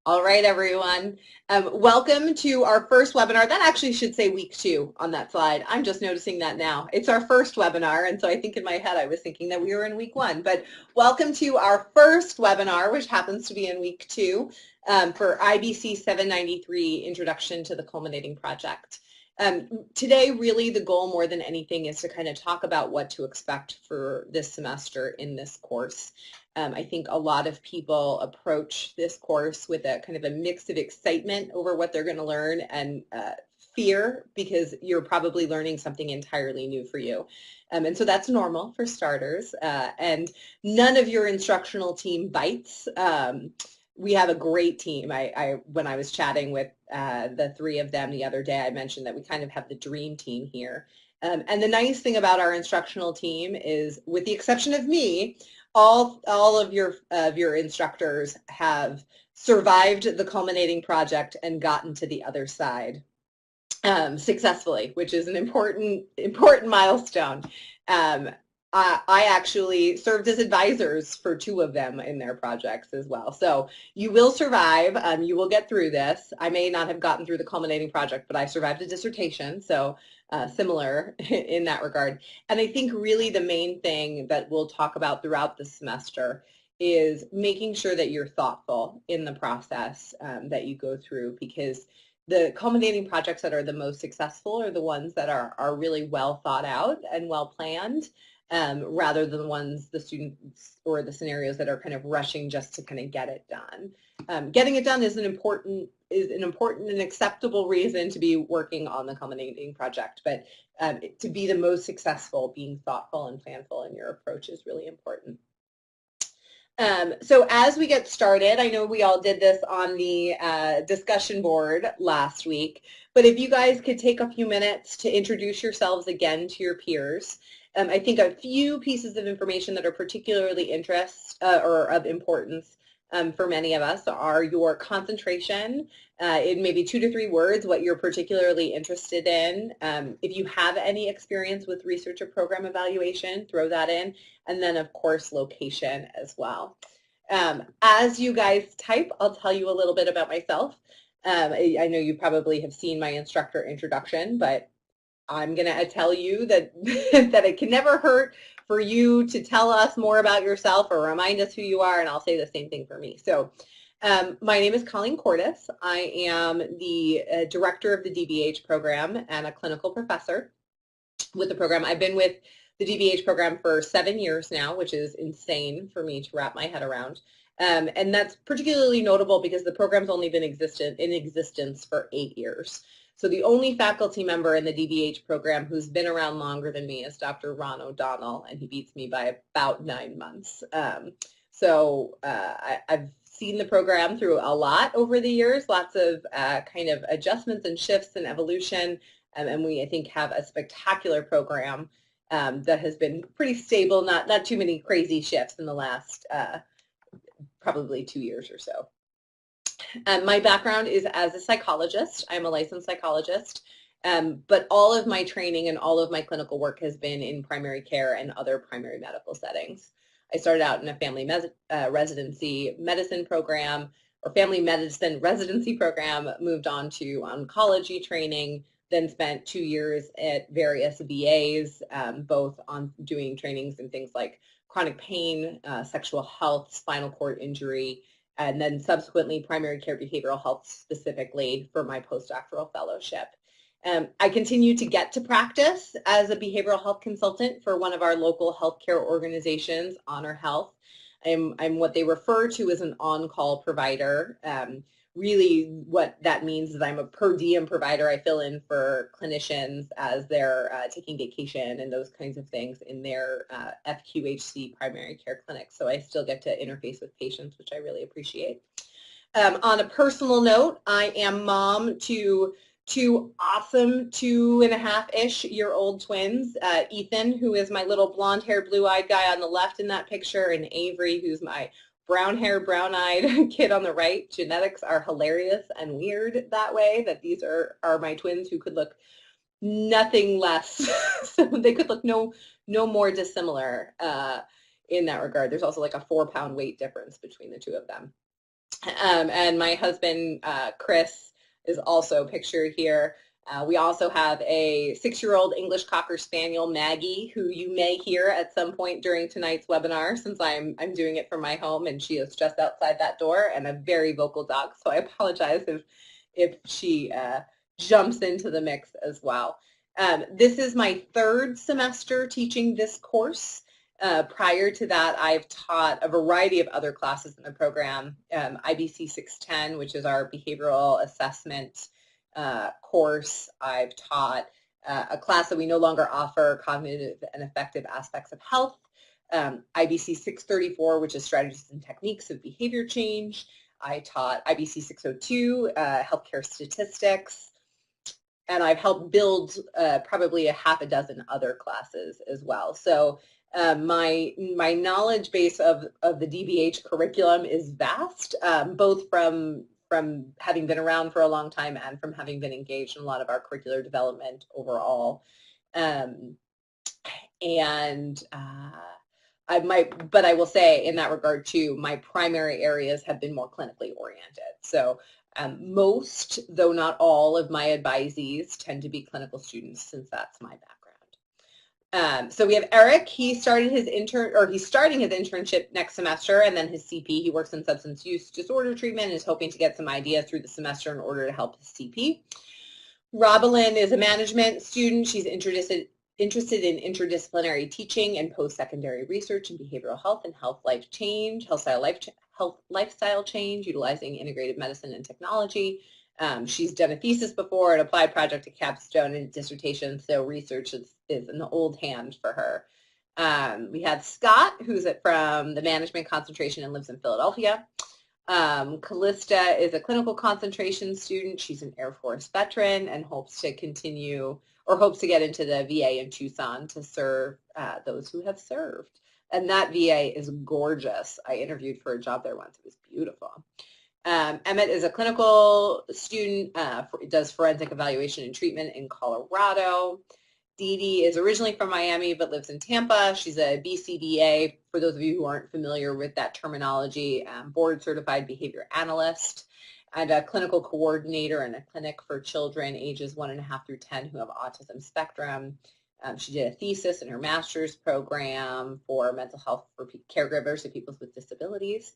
All right, everyone. Welcome to our first webinar. That actually should say week 2 on that slide. I'm just noticing that now. It's our first webinar, and so I think in my head I was thinking that we were in week 1. But welcome to our first webinar, which happens to be in week 2 for IBC 793, Introduction to the Culminating Project. Today, really, the goal more than anything is to kind of talk about what to expect for this semester in this course. I think a lot of people approach this course with a kind of a mix of excitement over what they're going to learn and fear because you're probably learning something entirely new for you. And so that's normal for starters. And none of your instructional team bites. We have a great team. When I was chatting with the 3 of them the other day, I mentioned that we kind of have the dream team here. And the nice thing about our instructional team is, with the exception of me, all of your instructors have survived the culminating project and gotten to the other side successfully, which is an important milestone. I actually served as advisors for 2 of them in their projects as well. So you will survive. You will get through this. I may not have gotten through the culminating project, but I survived a dissertation. So similar in that regard. And I think really the main thing that we'll talk about throughout the semester is making sure that you're thoughtful in the process that you go through, because the culminating projects that are the most successful are the ones that are really well thought out and well planned, rather than the ones, the students or the scenarios that are kind of rushing just to kind of get it done. Getting it done is an important and acceptable reason to be working on the culminating project, but to be the most successful, being thoughtful and planful in your approach is really important. So as we get started, I know we all did this on the discussion board last week, but if you guys could take a few minutes to introduce yourselves again to your peers. I think a few pieces of information that are particularly or of importance for many of us are your concentration in maybe 2 to 3 words, what you're particularly interested in. If you have any experience with research or program evaluation, throw that in. And then, of course, location as well. As you guys type, I'll tell you a little bit about myself. I know you probably have seen my instructor introduction, but I'm going to tell you that, that it can never hurt for you to tell us more about yourself or remind us who you are, and I'll say the same thing for me. So my name is Colleen Cordes. I am the director of the DBH program and a clinical professor with the program. I've been with the DBH program for 7 years now, which is insane for me to wrap my head around. And that's particularly notable because the program's only been in existence for 8 years. So the only faculty member in the DBH program who's been around longer than me is Dr. Ron O'Donnell, and he beats me by about 9 months. I've seen the program through a lot over the years, lots of kind of adjustments and shifts and evolution, and we, I think, have a spectacular program that has been pretty stable, not too many crazy shifts in the last probably 2 years or so. My background is as a psychologist. I'm a licensed psychologist, but all of my training and all of my clinical work has been in primary care and other primary medical settings. I started out in a family residency medicine program or family medicine residency program, moved on to oncology training, then spent 2 years at various VAs, both on doing trainings in things like chronic pain, sexual health, spinal cord injury, and then subsequently primary care behavioral health specifically for my postdoctoral fellowship. I continue to get to practice as a behavioral health consultant for one of our local healthcare organizations, Honor Health. I'm what they refer to as an on-call provider. Really what that means is I'm a per diem provider. I fill in for clinicians as they're taking vacation and those kinds of things in their FQHC primary care clinics. So I still get to interface with patients, which I really appreciate. On a personal note, I am mom to 2 awesome 2.5-ish-year-old twins, Ethan, who is my little blonde-haired, blue-eyed guy on the left in that picture, and Avery, who's my brown-haired, brown-eyed kid on the right. Genetics are hilarious and weird that way, that these are my twins who could look nothing less. So they could look no more dissimilar in that regard. There's also like a 4-pound weight difference between the 2 of them. And my husband, Chris, is also pictured here. We also have a 6-year-old English Cocker Spaniel, Maggie, who you may hear at some point during tonight's webinar, since I'm doing it from my home and she is just outside that door, and a very vocal dog. So I apologize if she jumps into the mix as well. This is my 3rd semester teaching this course. Prior to that, I've taught a variety of other classes in the program, IBC 610, which is our behavioral assessment course. I've taught a class that we no longer offer, cognitive and affective aspects of health, IBC 634, which is strategies and techniques of behavior change. I taught IBC 602, healthcare statistics, and I've helped build probably a half a dozen other classes as well. So my knowledge base of the DBH curriculum is vast, both from having been around for a long time and from having been engaged in a lot of our curricular development overall. But I will say in that regard too, my primary areas have been more clinically oriented. So most, though not all, of my advisees tend to be clinical students, since that's my background. So we have Eric. He's starting his internship next semester, and then his CP. He works in substance use disorder treatment and is hoping to get some ideas through the semester in order to help his CP. Robalyn is a management student. She's interested in interdisciplinary teaching and post-secondary research in behavioral health and lifestyle change, utilizing integrated medicine and technology. She's done a thesis before, an applied project, a capstone, and a dissertation, so research is an old hand for her. We have Scott, who's from the management concentration and lives in Philadelphia. Callista is a clinical concentration student. She's an Air Force veteran and hopes to get into the VA in Tucson to serve those who have served. And that VA is gorgeous. I interviewed for a job there once. It was beautiful. Emmett is a clinical student, does forensic evaluation and treatment in Colorado. Dee Dee is originally from Miami but lives in Tampa. She's a BCBA, for those of you who aren't familiar with that terminology, board certified behavior analyst and a clinical coordinator in a clinic for children ages 1.5 through 10 who have autism spectrum. She did a thesis in her master's program for mental health for caregivers of people with disabilities.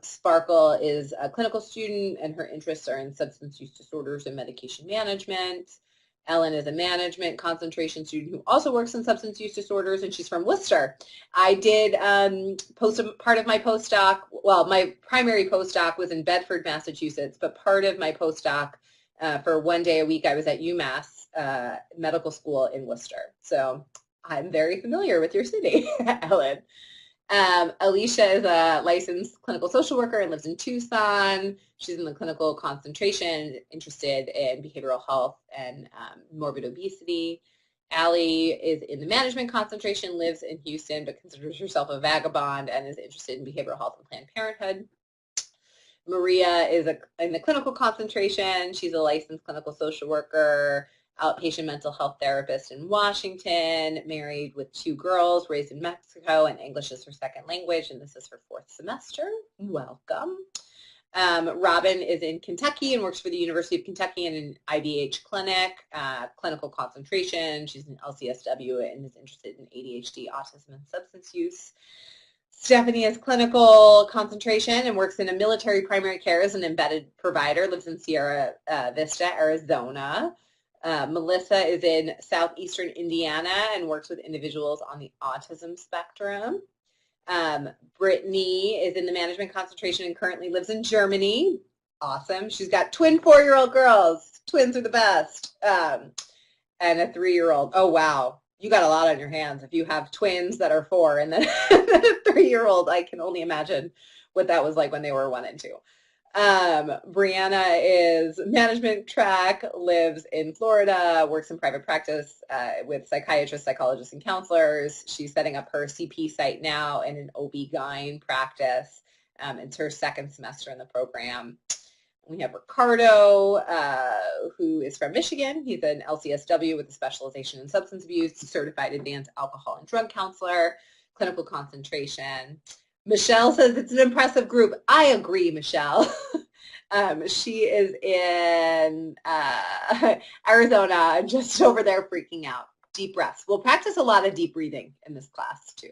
Sparkle is a clinical student and her interests are in substance use disorders and medication management. Ellen is a management concentration student who also works in substance use disorders, and she's from Worcester. I did post a part of my postdoc. Well, my primary postdoc was in Bedford, Massachusetts, but part of my postdoc for 1 day a week I was at UMass Medical School in Worcester. So I'm very familiar with your city, Ellen. Alicia is a licensed clinical social worker and lives in Tucson. She's in the clinical concentration, interested in behavioral health and morbid obesity. Allie is in the management concentration, lives in Houston, but considers herself a vagabond and is interested in behavioral health and Planned Parenthood. Maria is in the clinical concentration. She's a licensed clinical social worker, outpatient mental health therapist in Washington, married with 2 girls, raised in Mexico, and English is her second language, and this is her 4th semester. Welcome. Robin is in Kentucky and works for the University of Kentucky in an IBH clinic, clinical concentration. She's an LCSW and is interested in ADHD, autism, and substance use. Stephanie is clinical concentration and works in a military primary care as an embedded provider, lives in Sierra Vista, Arizona. Melissa is in southeastern Indiana and works with individuals on the autism spectrum. Brittany is in the management concentration and currently lives in Germany. Awesome. She's got twin 4-year-old girls. Twins are the best. And a 3-year-old. Oh, wow. You got a lot on your hands. If you have twins that are 4 and then a 3-year-old, I can only imagine what that was like when they were 1 and 2. Brianna is management track, lives in Florida, works in private practice with psychiatrists, psychologists, and counselors. She's setting up her CP site now in an OB-GYN practice. It's her 2nd semester in the program. We have Ricardo, who is from Michigan. He's an LCSW with a specialization in substance abuse, certified advanced alcohol and drug counselor, clinical concentration. Michelle says it's an impressive group. I agree, Michelle. She is in Arizona, just over there freaking out. Deep breaths. We'll practice a lot of deep breathing in this class too.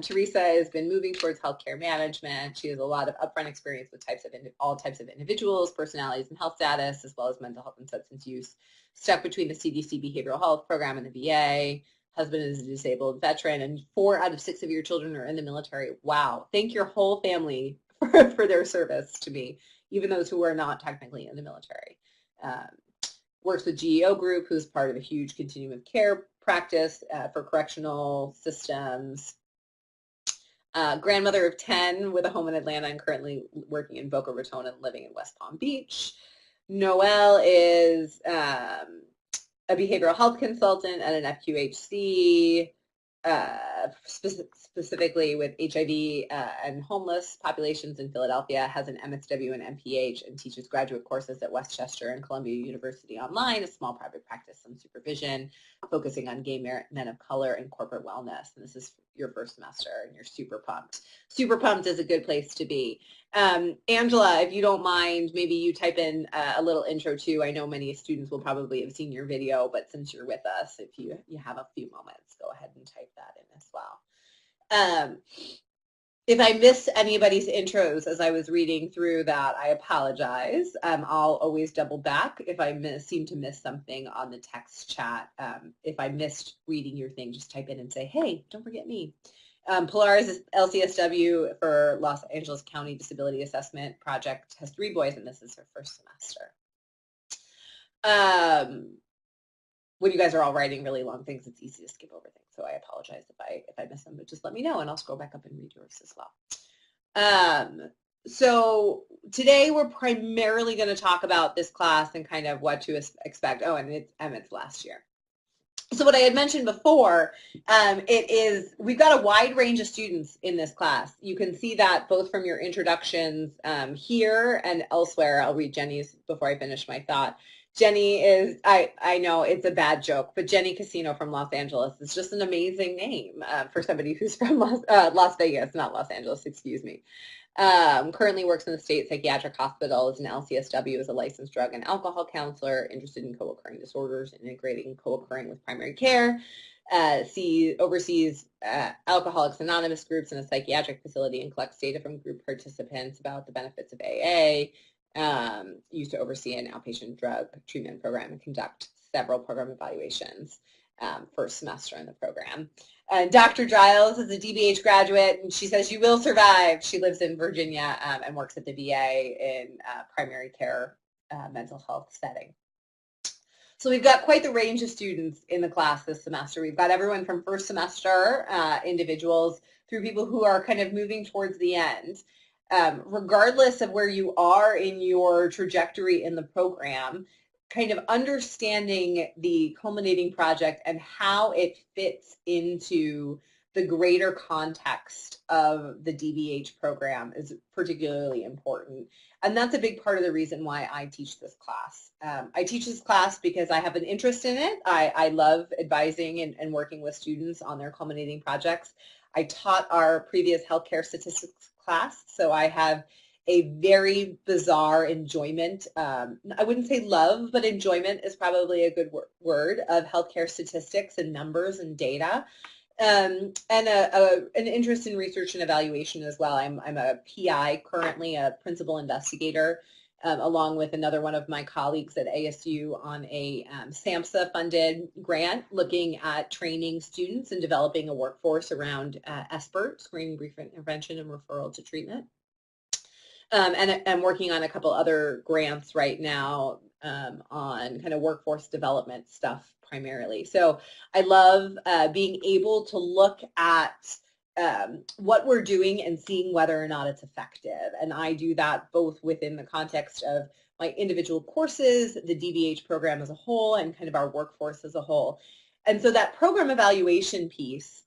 Teresa has been moving towards healthcare management. She has a lot of upfront experience with all types of individuals, personalities, and health status, as well as mental health and substance use. Stuck between the CDC behavioral health program and the VA. Husband is a disabled veteran, and 4 out of 6 of your children are in the military. Wow. Thank your whole family for their service to me, even those who are not technically in the military. Works with GEO Group, who's part of a huge continuum of care practice for correctional systems. Grandmother of 10 with a home in Atlanta and currently working in Boca Raton and living in West Palm Beach. Noelle is a behavioral health consultant at an FQHC, specifically with HIV and homeless populations in Philadelphia, has an MSW and MPH, and teaches graduate courses at Westchester and Columbia University online, a small private practice, some supervision, focusing on gay men of color and corporate wellness. And this is your first semester, and you're super pumped. Super pumped is a good place to be. Angela, if you don't mind, maybe you type in a little intro too. I know many students will probably have seen your video, but since you're with us, if you have a few moments, go ahead and type that in as well. If I miss anybody's intros as I was reading through that, I apologize. I'll always double back if I seem to miss something on the text chat. If I missed reading your thing, just type in and say, hey, don't forget me. Polaris is LCSW for Los Angeles County Disability Assessment Project has 3 boys, and this is her first semester. When you guys are all writing really long things, it's easy to skip over things. So I apologize if I miss them, but just let me know and I'll scroll back up and read yours as well. So today we're primarily going to talk about this class and kind of what to expect. Oh, and it's last year. So what I had mentioned before, we've got a wide range of students in this class. You can see that both from your introductions here and elsewhere. I'll read Jenny's before I finish my thought. Jenny is, I know it's a bad joke, but Jenny Casino from Los Angeles is just an amazing name for somebody who's from Las Vegas, not Los Angeles, excuse me. Currently works in the state psychiatric hospital as an LCSW as a licensed drug and alcohol counselor, interested in co-occurring disorders, integrating co-occurring with primary care, oversees Alcoholics Anonymous groups in a psychiatric facility and collects data from group participants about the benefits of AA, used to oversee an outpatient drug treatment program and conduct several program evaluations first semester in the program. And Dr. Giles is a DBH graduate, and she says you will survive. She lives in Virginia and works at the VA in primary care mental health setting. So we've got quite the range of students in the class this semester. We've got everyone from first semester individuals through people who are kind of moving towards the end. Regardless of where you are in your trajectory in the program, kind of understanding the culminating project and how it fits into the greater context of the DBH program is particularly important. And that's a big part of the reason why I teach this class. I teach this class because I have an interest in it. I love advising and working with students on their culminating projects. I taught our previous healthcare statistics class, so I have a very bizarre enjoyment. I wouldn't say love, but enjoyment is probably a good word of healthcare statistics and numbers and data. And an interest in research and evaluation as well. I'm a PI currently, a principal investigator, along with another one of my colleagues at ASU on a SAMHSA-funded grant looking at training students and developing a workforce around SBIRT, screening, brief intervention, and referral to treatment. And I'm working on a couple other grants right now on kind of workforce development stuff primarily. So I love being able to look at what we're doing and seeing whether or not it's effective. And I do that both within the context of my individual courses, the DBH program as a whole, and kind of our workforce as a whole. And so that program evaluation piece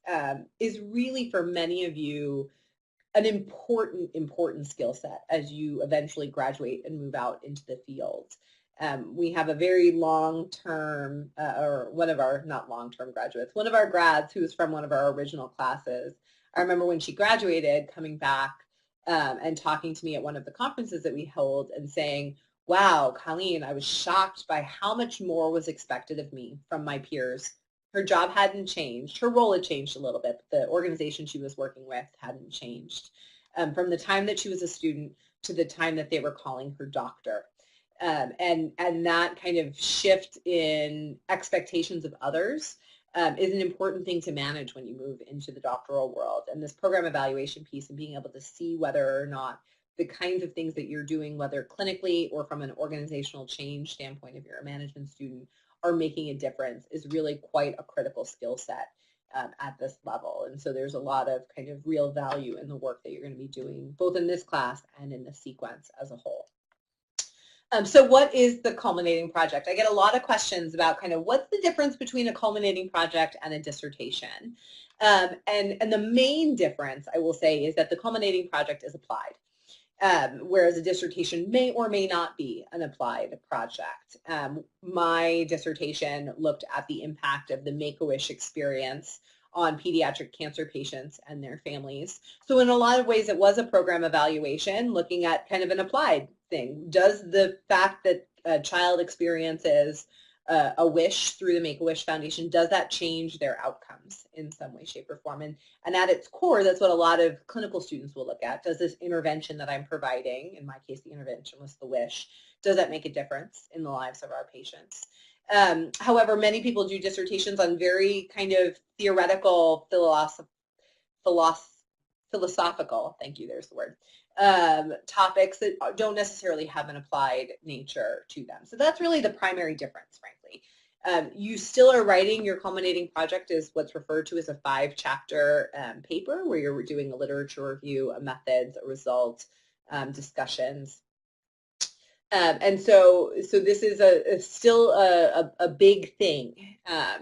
is really for many of you an important skill set as you eventually graduate and move out into the field. We have a very long-term, or one of our, not long-term graduates, one of our grads who's from one of our original classes I remember when she graduated coming back and talking to me at one of the conferences that we held and saying, wow, Colleen, I was shocked by how much more was expected of me from my peers. Her job hadn't changed. Her role had changed a little bit, but the organization she was working with hadn't changed. From the time that she was a student to the time that they were calling her doctor. And that kind of shift in expectations of others is an important thing to manage when you move into the doctoral world. And this program evaluation piece and being able to see whether or not the kinds of things that you're doing, whether clinically or from an organizational change standpoint, if you're a management student, are making a difference is really quite a critical skill set at this level. And so there's a lot of kind of real value in the work that you're going to be doing, both in this class and in the sequence as a whole. So what is the culminating project? I get a lot of questions about kind of what's the difference between a culminating project and a dissertation. And the main difference, I will say, is that the culminating project is applied. Whereas a dissertation may or may not be an applied project. My dissertation looked at the impact of the Make-A-Wish experience on pediatric cancer patients and their families. So in a lot of ways, it was a program evaluation looking at kind of an applied thing. Does the fact that a child experiences a wish through the Make-A-Wish Foundation, does that change their outcomes in some way, shape, or form? And at its core, that's what a lot of clinical students will look at. Does this intervention that I'm providing, in my case, the intervention was the wish, does that make a difference in the lives of our patients? However, many people do dissertations on very kind of theoretical, philosophical, thank you, there's the word, topics that don't necessarily have an applied nature to them. So that's really the primary difference, frankly. You still are writing your culminating project as what's referred to as a 5-chapter paper where you're doing a literature review, a methods, a result, discussions. And so this is still a big thing. I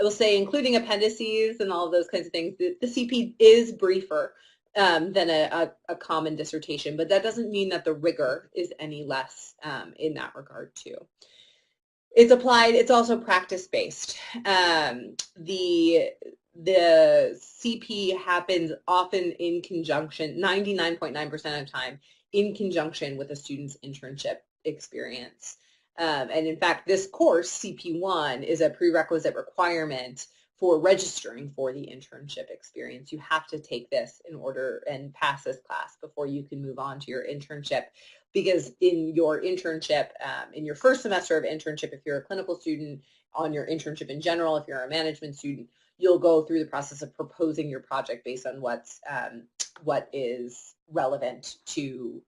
will say, including appendices and all of those kinds of things, the CP is briefer than a common dissertation, but that doesn't mean that the rigor is any less in that regard too. It's applied, it's also practice-based. The CP happens often in conjunction, 99.9% of the time, in conjunction with a student's internship experience. And in fact, this course, CP1, is a prerequisite requirement for registering for the internship experience. You have to take this in order and pass this class before you can move on to your internship, because in your internship, in your first semester of internship, if you're a clinical student, on your internship in general, if you're a management student, you'll go through the process of proposing your project based on what is relevant to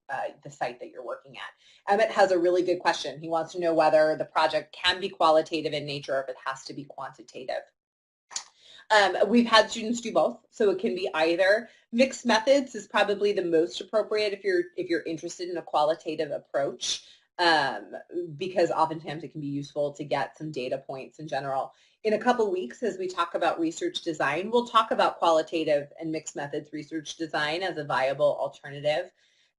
the site that you're working at. Emmett has a really good question. He wants to know whether the project can be qualitative in nature or if it has to be quantitative. We've had students do both, so it can be either. Mixed methods is probably the most appropriate if you're interested in a qualitative approach, because oftentimes it can be useful to get some data points in general. In a couple weeks, as we talk about research design, we'll talk about qualitative and mixed methods research design as a viable alternative.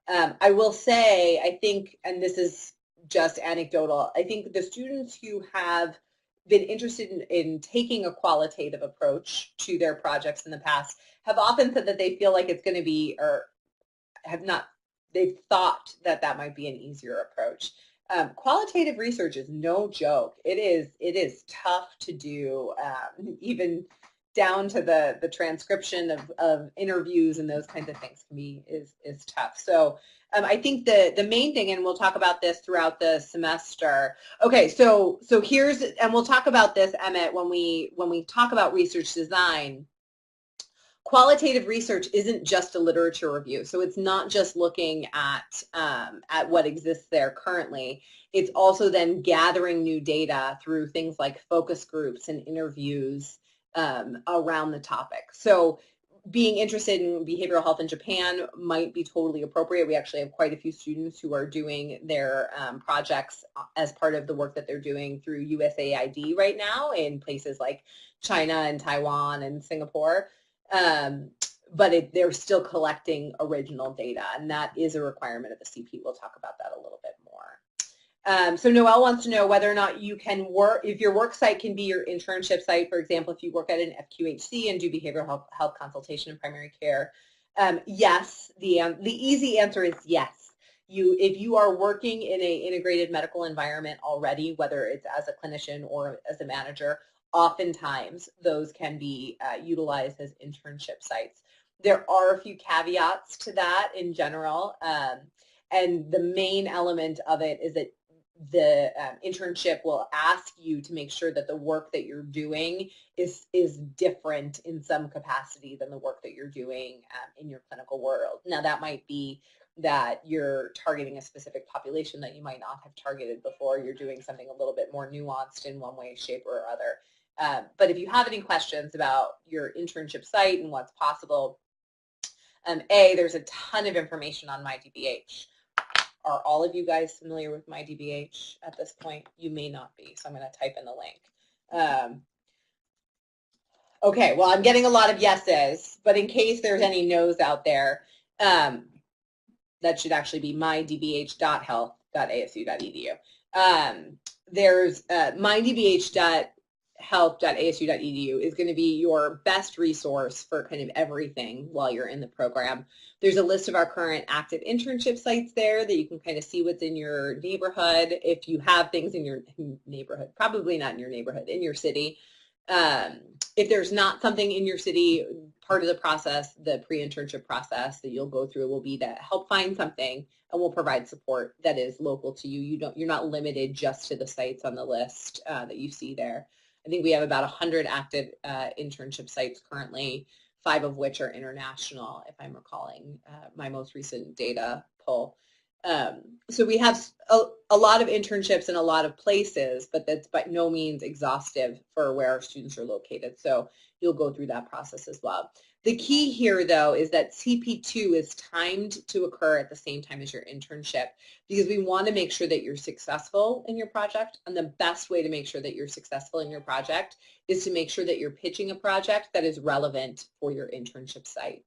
I will say, I think, and this is just anecdotal, I think the students who have been interested in taking a qualitative approach to their projects in the past have often said that they feel like it's going to be, or have not, they've thought that that might be an easier approach. Qualitative research is no joke. It is tough to do, even down to the transcription of interviews and those kinds of things can be is tough. So I think the main thing, and we'll talk about this throughout the semester. Okay, so here's, and we'll talk about this, Emmett, when we talk about research design. Qualitative research isn't just a literature review, so it's not just looking at what exists there currently. It's also then gathering new data through things like focus groups and interviews around the topic. So being interested in behavioral health in Japan might be totally appropriate. We actually have quite a few students who are doing their projects as part of the work that they're doing through USAID right now in places like China and Taiwan and Singapore. But they're still collecting original data, and that is a requirement of the CP. We'll talk about that a little bit more. So Noelle wants to know whether or not you can work, if your work site can be your internship site. For example, if you work at an FQHC and do behavioral health consultation in primary care. Yes, the easy answer is yes. If you are working in an integrated medical environment already, whether it's as a clinician or as a manager, oftentimes those can be utilized as internship sites. There are a few caveats to that in general, and the main element of it is that the internship will ask you to make sure that the work that you're doing is different in some capacity than the work that you're doing in your clinical world. Now, that might be that you're targeting a specific population that you might not have targeted before. You're doing something a little bit more nuanced in one way, shape, or other. But if you have any questions about your internship site and what's possible, there's a ton of information on MyDBH. Are all of you guys familiar with MyDBH at this point? You may not be, so I'm going to type in the link. Okay, well, I'm getting a lot of yeses, but in case there's any no's out there, that should actually be mydbh.health.asu.edu. There's mydbh.health.asu.edu is going to be your best resource for kind of everything while you're in the program. There's a list of our current active internship sites there that you can kind of see what's in your neighborhood. If you have things in your neighborhood, probably not in your neighborhood, in your city. If there's not something in your city, part of the process, the pre-internship process that you'll go through will be to help find something, and we'll provide support that is local to you. You're not limited just to the sites on the list that you see there. I think we have about 100 active internship sites currently, 5 of which are international, if I'm recalling my most recent data poll. So we have a lot of internships in a lot of places, but that's by no means exhaustive for where our students are located. So you'll go through that process as well. The key here, though, is that CP2 is timed to occur at the same time as your internship, because we want to make sure that you're successful in your project. And the best way to make sure that you're successful in your project is to make sure that you're pitching a project that is relevant for your internship site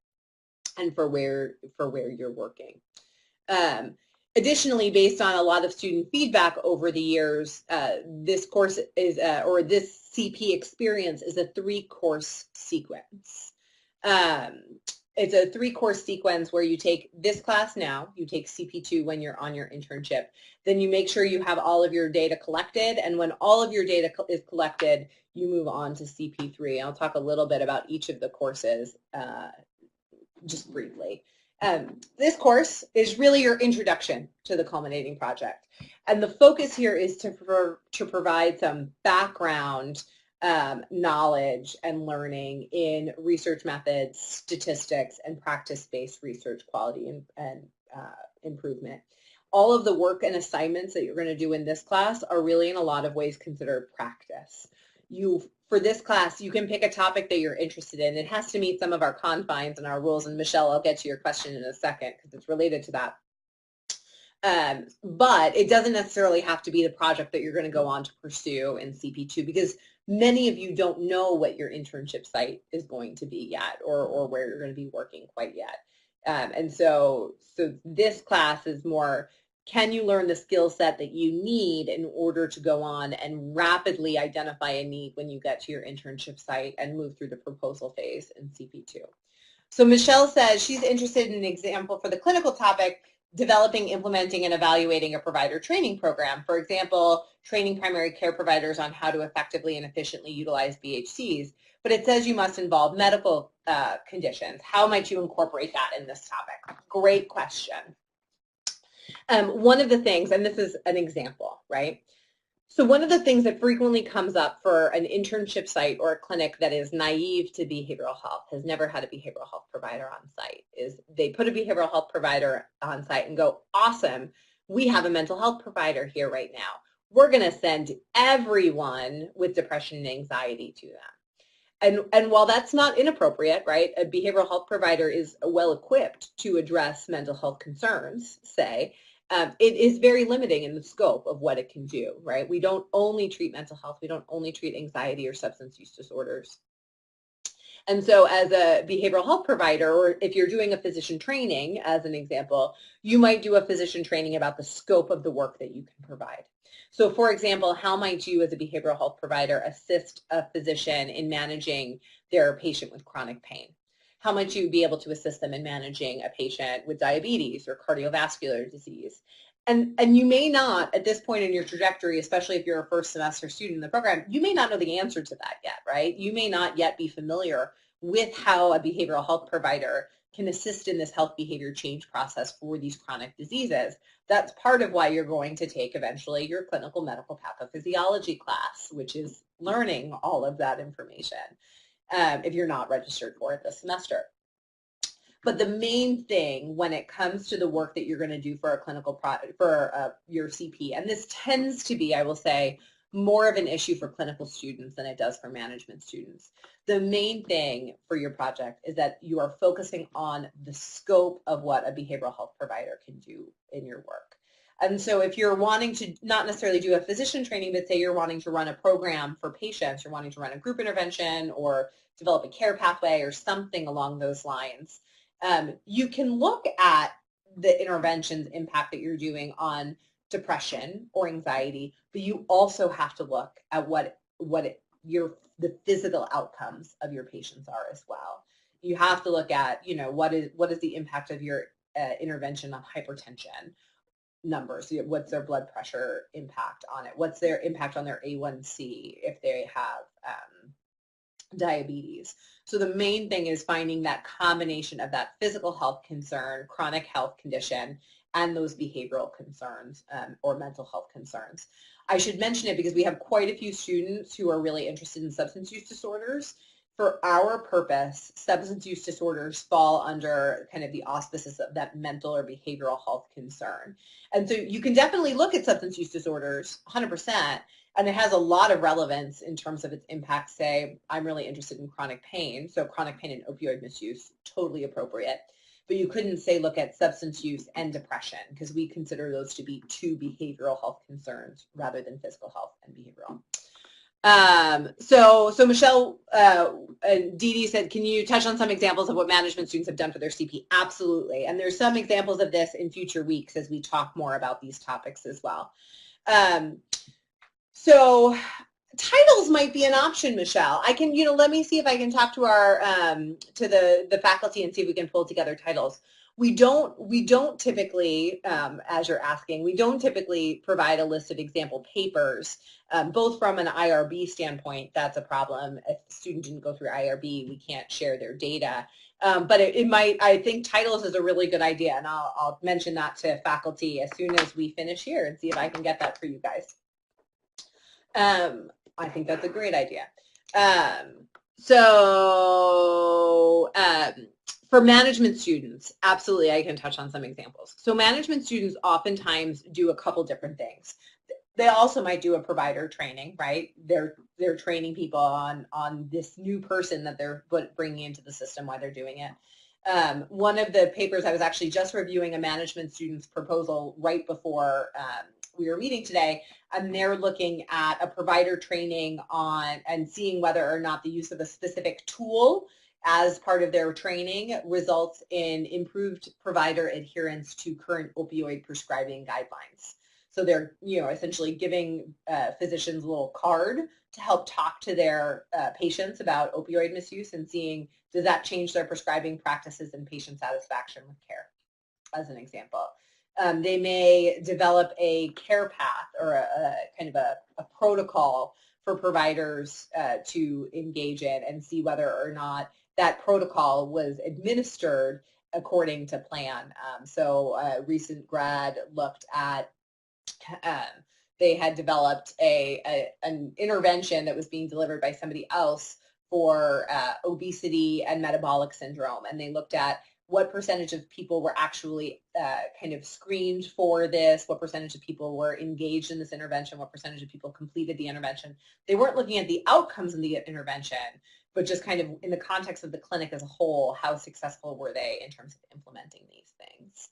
and for where you're working. Additionally, based on a lot of student feedback over the years, this course is, or this CP experience is a 3-course sequence. It's a 3-course sequence where you take this class now, you take CP2 when you're on your internship, then you make sure you have all of your data collected, and when all of your data is collected, you move on to CP3. I'll talk a little bit about each of the courses just briefly. This course is really your introduction to the culminating project. And the focus here is to provide some background knowledge and learning in research methods, statistics, and practice-based research quality and improvement. All of the work and assignments that you're going to do in this class are really in a lot of ways considered practice. For this class, you can pick a topic that you're interested in. It has to meet some of our confines and our rules, and Michelle, I'll get to your question in a second because it's related to that. But it doesn't necessarily have to be the project that you're going to go on to pursue in CP2, because many of you don't know what your internship site is going to be yet, or where you're going to be working quite yet. And so this class is more, can you learn the skill set that you need in order to go on and rapidly identify a need when you get to your internship site and move through the proposal phase in CP2? So Michelle says she's interested in an example for the clinical topic, developing, implementing, and evaluating a provider training program. For example, training primary care providers on how to effectively and efficiently utilize BHCs. But it says you must involve medical conditions. How might you incorporate that in this topic? Great question. One of the things, and this is an example, right? So one of the things that frequently comes up for an internship site or a clinic that is naive to behavioral health, has never had a behavioral health provider on site, is they put a behavioral health provider on site and go, awesome, we have a mental health provider here right now. We're going to send everyone with depression and anxiety to them. And while that's not inappropriate, right, a behavioral health provider is well equipped to address mental health concerns, say, it is very limiting in the scope of what it can do, right? We don't only treat mental health. We don't only treat anxiety or substance use disorders. And so as a behavioral health provider, or if you're doing a physician training, as an example, you might do a physician training about the scope of the work that you can provide. So for example, how might you as a behavioral health provider assist a physician in managing their patient with chronic pain? How might you be able to assist them in managing a patient with diabetes or cardiovascular disease? And you may not, at this point in your trajectory, especially if you're a first semester student in the program, you may not know the answer to that yet, right? You may not yet be familiar with how a behavioral health provider can assist in this health behavior change process for these chronic diseases. That's part of why you're going to take eventually your clinical medical pathophysiology class, which is learning all of that information if you're not registered for it this semester. But the main thing when it comes to the work that you're going to do for a clinical your CP, and this tends to be, I will say, more of an issue for clinical students than it does for management students. The main thing for your project is that you are focusing on the scope of what a behavioral health provider can do in your work. And so if you're wanting to not necessarily do a physician training, but say you're wanting to run a program for patients, you're wanting to run a group intervention or develop a care pathway or something along those lines, you can look at the intervention's impact that you're doing on depression or anxiety, but you also have to look at what the physical outcomes of your patients are as well. You have to look at, what is the impact of your intervention on hypertension numbers? What's their blood pressure impact on it? What's their impact on their A1C if they have diabetes? So the main thing is finding that combination of that physical health concern, chronic health condition, and those behavioral concerns or mental health concerns. I should mention it because we have quite a few students who are really interested in substance use disorders. For our purpose, substance use disorders fall under kind of the auspices of that mental or behavioral health concern. And so you can definitely look at substance use disorders 100%, and it has a lot of relevance in terms of its impact. Say, I'm really interested in chronic pain, so chronic pain and opioid misuse, totally appropriate. But you couldn't say look at substance use and depression because we consider those to be two behavioral health concerns rather than physical health and behavioral. So Michelle and Dee Dee said, can you touch on some examples of what management students have done for their CP? Absolutely. And there's some examples of this in future weeks as we talk more about these topics as well. So titles might be an option, Michelle. I can, let me see if I can talk to our to the faculty and see if we can pull together titles. We don't typically, as you're asking, we don't typically provide a list of example papers, both from an IRB standpoint. That's a problem. If the student didn't go through IRB, we can't share their data. But it might, I think titles is a really good idea, and I'll mention that to faculty as soon as we finish here and see if I can get that for you guys. I think that's a great idea. For management students, absolutely, I can touch on some examples. So management students oftentimes do a couple different things. They also might do a provider training, right? They're training people on this new person that they're bringing into the system while they're doing it. One of the papers, I was actually just reviewing a management student's proposal right before we were meeting today, and they're looking at a provider training on and seeing whether or not the use of a specific tool as part of their training results in improved provider adherence to current opioid prescribing guidelines. So they're essentially giving physicians a little card to help talk to their patients about opioid misuse and seeing does that change their prescribing practices and patient satisfaction with care, as an example. They may develop a care path or a kind of a protocol for providers to engage in and see whether or not that protocol was administered according to plan. So a recent grad looked at, they had developed an intervention that was being delivered by somebody else for obesity and metabolic syndrome, and they looked at what percentage of people were actually kind of screened for this, what percentage of people were engaged in this intervention, what percentage of people completed the intervention. They weren't looking at the outcomes in the intervention, but just kind of in the context of the clinic as a whole, how successful were they in terms of implementing these things.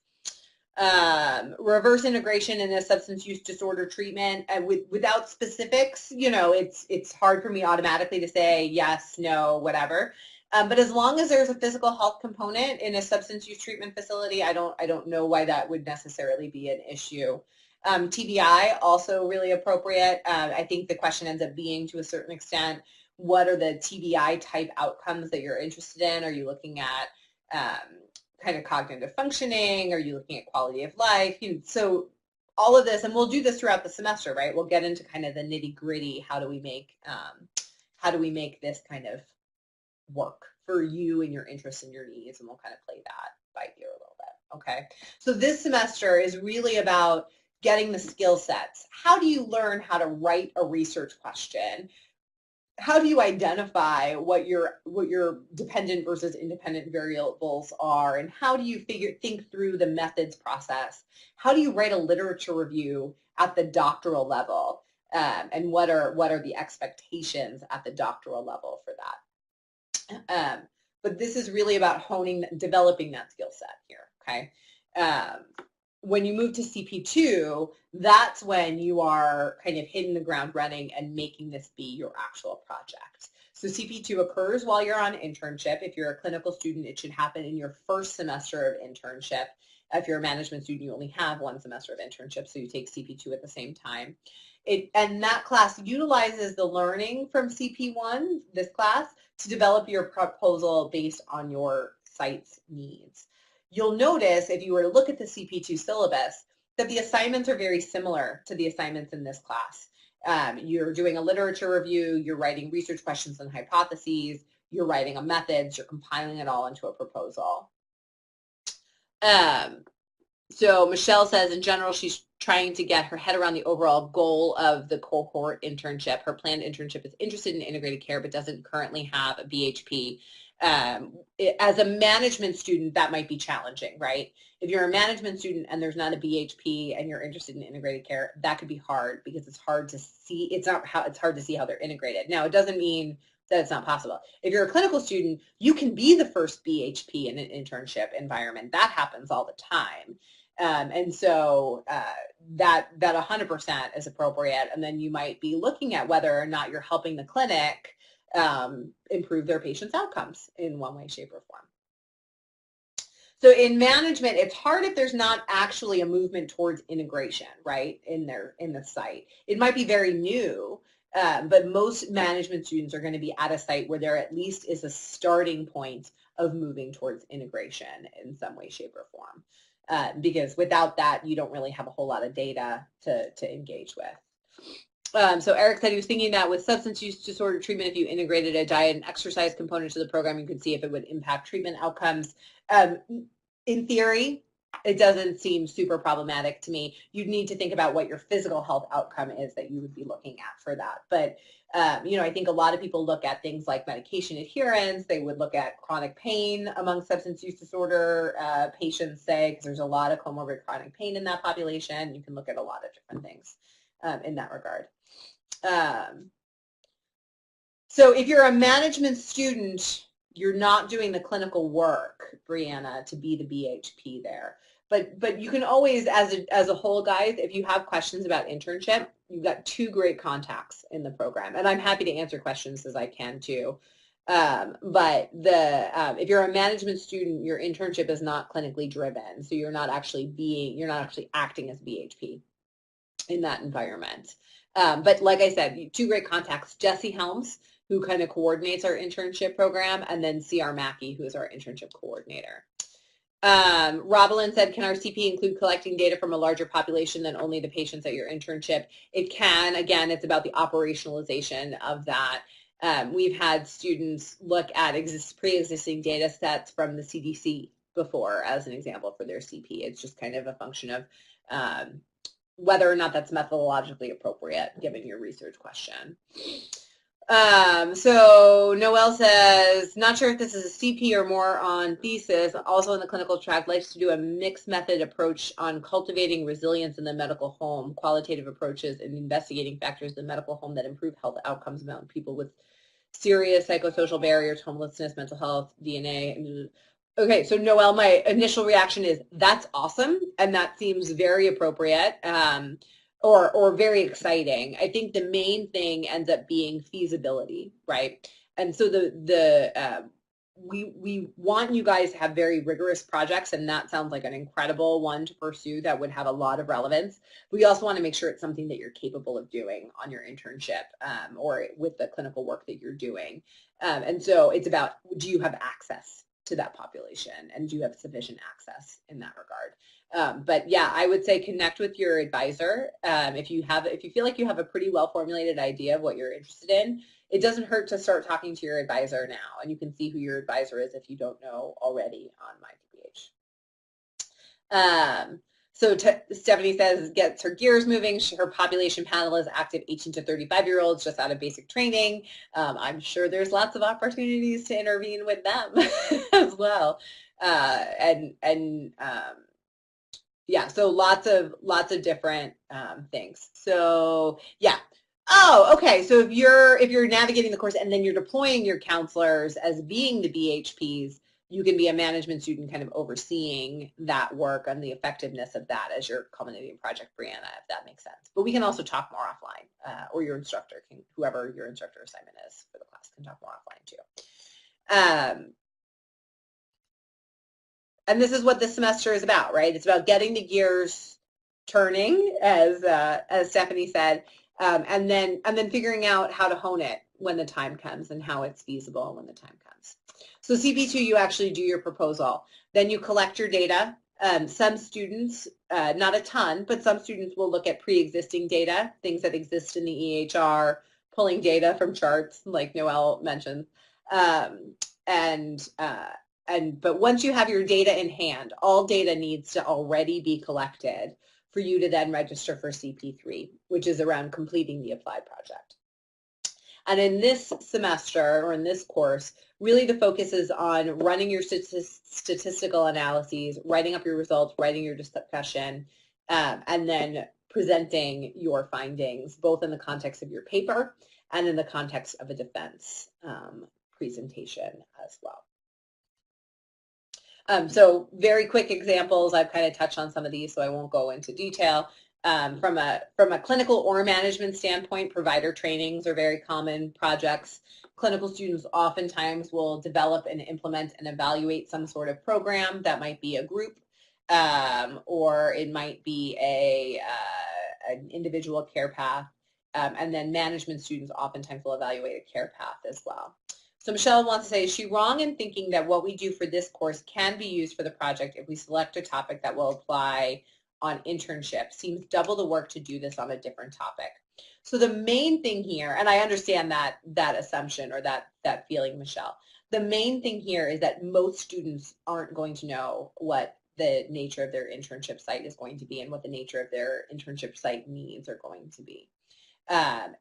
Reverse integration in a substance use disorder treatment, and without specifics, it's hard for me automatically to say yes, no, whatever. But as long as there's a physical health component in a substance use treatment facility, I don't know why that would necessarily be an issue. TBI, also really appropriate. I think the question ends up being, to a certain extent, what are the TBI type outcomes that you're interested in? Are you looking at kind of cognitive functioning? Are you looking at quality of life? So all of this, and we'll do this throughout the semester, right? We'll get into kind of the nitty gritty. How do we make this kind of work for you and your interests and your needs? And we'll kind of play that by ear a little bit. Okay. So this semester is really about getting the skill sets. How do you learn how to write a research question? How do you identify what your dependent versus independent variables are, and how do you think through the methods process? How do you write a literature review at the doctoral level, and what are the expectations at the doctoral level for that? But this is really about developing that skill set here. Okay. When you move to CP2, that's when you are kind of hitting the ground running and making this be your actual project. So CP2 occurs while you're on internship. If you're a clinical student, it should happen in your first semester of internship. If you're a management student, you only have one semester of internship, so you take CP2 at the same time. And that class utilizes the learning from CP1, this class, to develop your proposal based on your site's needs. You'll notice, if you were to look at the CP2 syllabus, that the assignments are very similar to the assignments in this class. You're doing a literature review, you're writing research questions and hypotheses, you're writing a methods, you're compiling it all into a proposal. So Michelle says, in general, she's trying to get her head around the overall goal of the cohort internship. Her planned internship is interested in integrated care, but doesn't currently have a BHP. As a management student, that might be challenging, right? If you're a management student and there's not a BHP and you're interested in integrated care, that could be hard because it's hard to see. It's hard to see how they're integrated. Now, it doesn't mean that it's not possible. If you're a clinical student, you can be the first BHP in an internship environment. That happens all the time. And so that 100% is appropriate. And then you might be looking at whether or not you're helping the clinic improve their patients' outcomes in one way, shape, or form. So in management, it's hard if there's not actually a movement towards integration, right, in the site. It might be very new, but most management students are going to be at a site where there at least is a starting point of moving towards integration in some way, shape, or form. Because without that, you don't really have a whole lot of data to engage with. So Eric said he was thinking that with substance use disorder treatment, if you integrated a diet and exercise component to the program, you could see if it would impact treatment outcomes. In theory, it doesn't seem super problematic to me. You'd need to think about what your physical health outcome is that you would be looking at for that. But I think a lot of people look at things like medication adherence. They would look at chronic pain among substance use disorder patients, say, because there's a lot of comorbid chronic pain in that population. You can look at a lot of different things in that regard. So if you're a management student, you're not doing the clinical work, Brianna, to be the BHP there. But you can always, as a whole, guys, if you have questions about internship, you've got two great contacts in the program. And I'm happy to answer questions as I can too. But if you're a management student, your internship is not clinically driven. So you're not actually acting as BHP in that environment. But like I said, two great contacts, Jesse Helms, who kind of coordinates our internship program, and then C.R. Mackey, who is our internship coordinator. Robalyn said, can our CP include collecting data from a larger population than only the patients at your internship? It can. Again, it's about the operationalization of that. We've had students look at pre-existing data sets from the CDC before as an example for their CP. It's just kind of a function of whether or not that's methodologically appropriate given your research question. So Noel says, not sure if this is a CP or more on thesis. Also in the clinical track, likes to do a mixed method approach on cultivating resilience in the medical home, qualitative approaches and investigating factors in the medical home that improve health outcomes among people with serious psychosocial barriers, homelessness, mental health, DNA. Okay, so Noel, my initial reaction is that's awesome, and that seems very appropriate. Or very exciting. I think the main thing ends up being feasibility, right? And so we want you guys to have very rigorous projects, and that sounds like an incredible one to pursue that would have a lot of relevance. We also want to make sure it's something that you're capable of doing on your internship or with the clinical work that you're doing. And so it's about, do you have access to that population, and do you have sufficient access in that regard? But yeah, I would say connect with your advisor. If you feel like you have a pretty well formulated idea of what you're interested in, it doesn't hurt to start talking to your advisor now, and you can see who your advisor is if you don't know already on MyPPH. So Stephanie says, gets her gears moving. Her population panel is active 18 to 35-year-olds just out of basic training. I'm sure there's lots of opportunities to intervene with them as well. Yeah, so lots of different things. So yeah. Oh, okay. So if you're navigating the course and then you're deploying your counselors as being the BHPs, you can be a management student kind of overseeing that work and the effectiveness of that as your culminating project, Brianna, if that makes sense. But we can also talk more offline, or your instructor, whoever your instructor assignment is for the class, can talk more offline too. And this is what this semester is about, right? It's about getting the gears turning, as Stephanie said, and then figuring out how to hone it when the time comes and how it's feasible when the time comes. So CP2, you actually do your proposal. Then you collect your data. Some students, not a ton, but some students will look at pre-existing data, things that exist in the EHR, pulling data from charts, like Noelle mentioned. But once you have your data in hand, all data needs to already be collected for you to then register for CP3, which is around completing the applied project. And in this semester, or in this course, really the focus is on running your statistical analyses, writing up your results, writing your discussion, and then presenting your findings, both in the context of your paper and in the context of a defense presentation as well. So very quick examples. I've kind of touched on some of these, so I won't go into detail. From a clinical or management standpoint, provider trainings are very common projects. Clinical students oftentimes will develop and implement and evaluate some sort of program. That might be a group, or it might be an individual care path. And then management students oftentimes will evaluate a care path as well. So Michelle wants to say, is she wrong in thinking that what we do for this course can be used for the project if we select a topic that will apply on internship? Seems double the work to do this on a different topic. So the main thing here, and I understand that assumption or that feeling, Michelle, the main thing here is that most students aren't going to know what the nature of their internship site is going to be and what the nature of their internship site needs are going to be.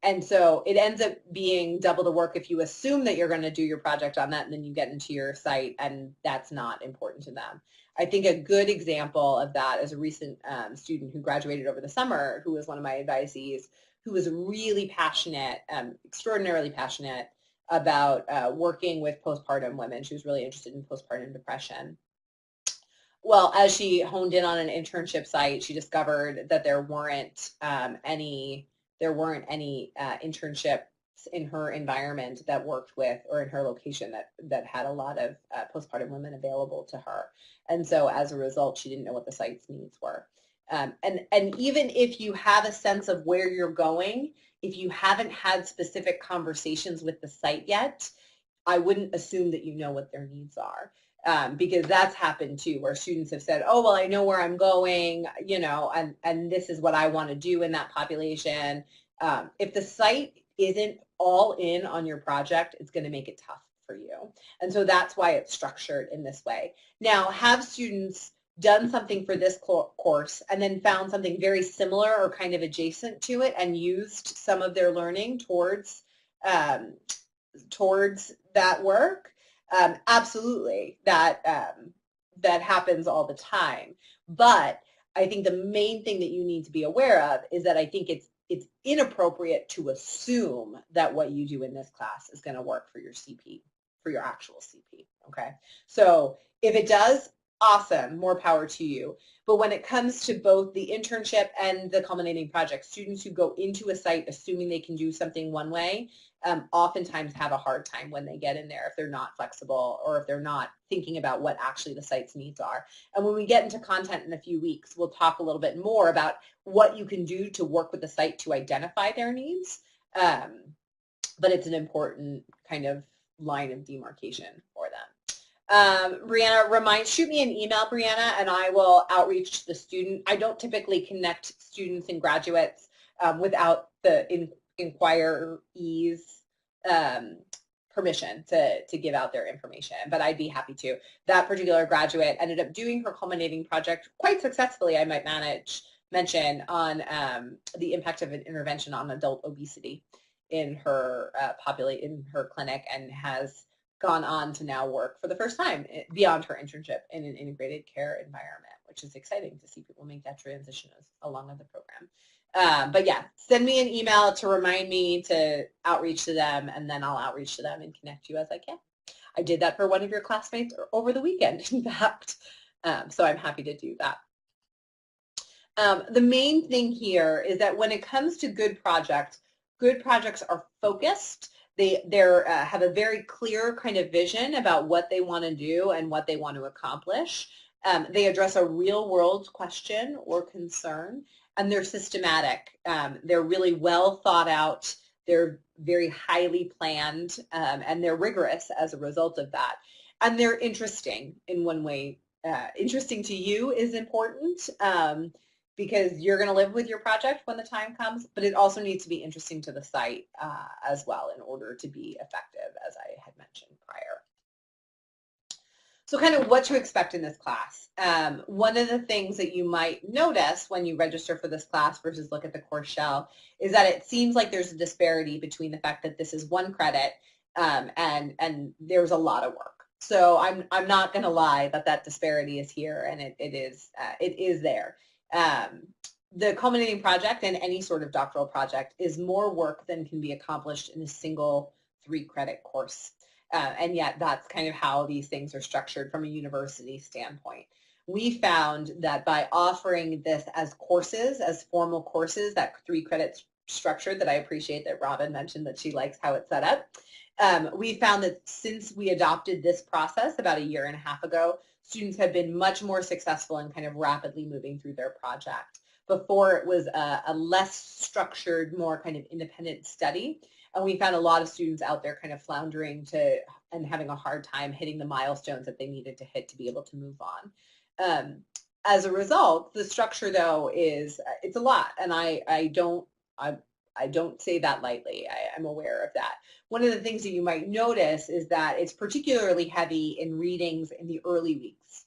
And so it ends up being double the work if you assume that you're going to do your project on that and then you get into your site and that's not important to them. I think a good example of that is a recent student who graduated over the summer, who was one of my advisees, who was really passionate, extraordinarily passionate about working with postpartum women. She was really interested in postpartum depression. Well, as she honed in on an internship site, she discovered that there weren't any internships in her environment that worked with, or in her location that had a lot of postpartum women available to her. And so as a result, she didn't know what the site's needs were. And even if you have a sense of where you're going, if you haven't had specific conversations with the site yet, I wouldn't assume that you know what their needs are. Because that's happened too, where students have said, oh, well, I know where I'm going, you know, and this is what I want to do in that population. If the site isn't all in on your project, it's going to make it tough for you. And so that's why it's structured in this way. Now, have students done something for this course and then found something very similar or kind of adjacent to it and used some of their learning towards that work? Absolutely, that happens all the time. But I think the main thing that you need to be aware of is that I think it's inappropriate to assume that what you do in this class is going to work for your CP, for your actual CP. Okay, so if it does, awesome, more power to you. But when it comes to both the internship and the culminating project, students who go into a site assuming they can do something one way oftentimes have a hard time when they get in there if they're not flexible or if they're not thinking about what actually the site's needs are. And when we get into content in a few weeks, we'll talk a little bit more about what you can do to work with the site to identify their needs. But it's an important kind of line of demarcation for them. Brianna, shoot me an email, Brianna, and I will outreach to the student. I don't typically connect students and graduates without the inquiree's permission to give out their information, but I'd be happy to. That particular graduate ended up doing her culminating project quite successfully, I might mention, on the impact of an intervention on adult obesity in her in her clinic, and has gone on to now work for the first time beyond her internship in an integrated care environment, which is exciting to see people make that transition along with the program. But yeah, send me an email to remind me to outreach to them, and then I'll outreach to them and connect you as I can. I did that for one of your classmates over the weekend, in fact, so I'm happy to do that. The main thing here is that when it comes to good projects are focused. They have a very clear kind of vision about what they want to do and what they want to accomplish. They address a real-world question or concern, and they're systematic. They're really well thought out. They're very highly planned, and they're rigorous as a result of that. And they're interesting in one way. Interesting to you is important. Because you're going to live with your project when the time comes, but it also needs to be interesting to the site as well in order to be effective, as I had mentioned prior. So kind of what to expect in this class. One of the things that you might notice when you register for this class versus look at the course shell is that it seems like there's a disparity between the fact that this is 1 credit and there's a lot of work. So I'm not going to lie that disparity is here, and it is there. The culminating project and any sort of doctoral project is more work than can be accomplished in a single 3-credit course. And yet that's kind of how these things are structured from a university standpoint. We found that by offering this as courses, as formal courses, that 3-credit structure that I appreciate that Robin mentioned that she likes how it's set up, we found that since we adopted this process about 1.5 years ago, students have been much more successful in kind of rapidly moving through their project. Before, it was a less structured, more kind of independent study. And we found a lot of students out there kind of floundering and having a hard time hitting the milestones that they needed to hit to be able to move on. As a result, the structure, though, it's a lot. And I don't say that lightly. I'm aware of that. One of the things that you might notice is that it's particularly heavy in readings in the early weeks.